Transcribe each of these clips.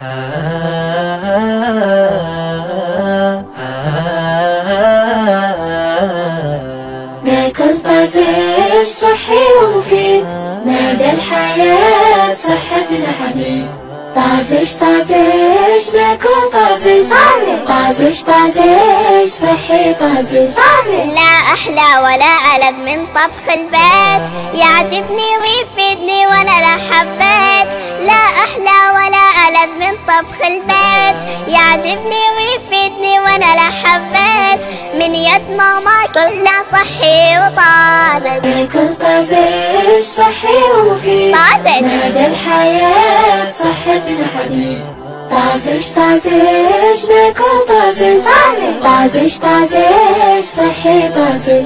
ناكل طازج صحي ومفيد، نادى الحياة صحتنا حديد. طازج طازج ناكل طازج، طازج طازج صحي طازج. لا أحلى ولا ألذ من طبخ البيت، يعجبني ويفيدني وأنا لا حبيت. لا أحلى ولا ألذ من طبخ البيت، يعجبني ويفيدني وأنا لا حبيت. من يد ماما كلنا صحي وطازج. ناكل طازج صحي ومفيد، طازج نادى الحياة صحتنا حديد. طازج طازج ناكل طازج، طازج طازج صحي طازج.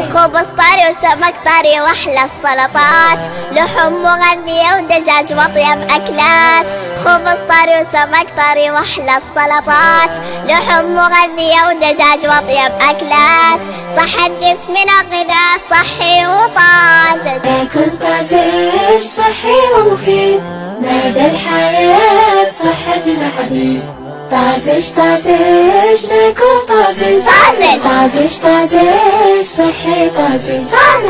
خبز طري وسمك طري واحلى السلطات، لحوم مغذية ودجاج واطيب اكلات. خبز طري وسمك طري واحلى السلطات، لحوم مغذية ودجاج واطيب اكلات. صحة جسمنا غذاء صحي وطازج. ناكل طازج صحي ومفيد، نادى الحياة صحتنا حديد. طازج طازج ناكل طازج، طازج طازج صحي طازج.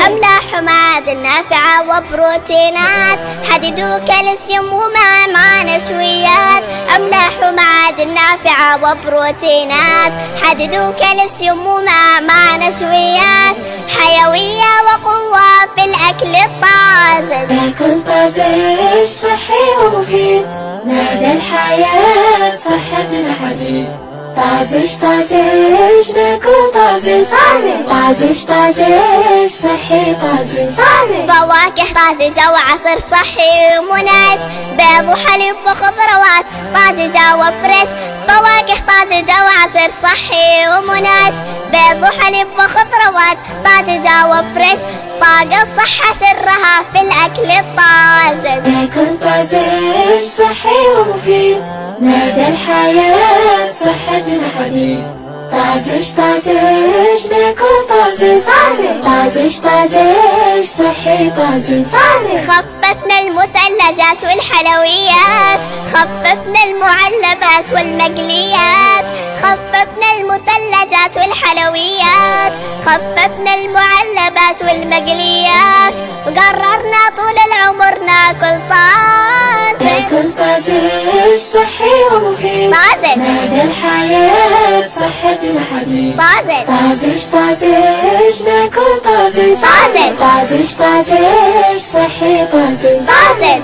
أملاح ومعادن نافعة وبروتينات، حديد وكالسيوم ومع نشويات. أملاح ومعادن نافعة وبروتينات، حديد وكالسيوم ومع نشويات. حيوية وقوة في الأكل الطازج. ناكل طازج صحي ومفيد، نادى الحياة صحتنا حديد. طازج طازج ناكل طازج، طازج طازج صحي طازج. فواكه طازجة وعصير صحي ومنعش، بيض وحليب وخضروات طازجة وفريش. فواكه طازجة وعصير صحي ومنعش، بيض وحليب وخضروات طازجة وفريش. طاقة الصحة سرها في الأكل الطازج. ناكل طازج صحي ومفيد، نادى الحياة صحتنا حديد. طازج طازج ناكل طازج، طازج طازج صحي طازج. خففنا المثلجات والحلويات، خففنا المعلبات والمقليات. خففنا المثلجات والحلويات، خففنا المعلبات والمقليات. وقررنا طول العمر ناكل طازج. ناكل طازج صحي ومفيد، طازج نادى الحياة صحتنا حديد. طازج طازج طازج ناكل طازج، طازج طازج طازج صحي طازج. طازج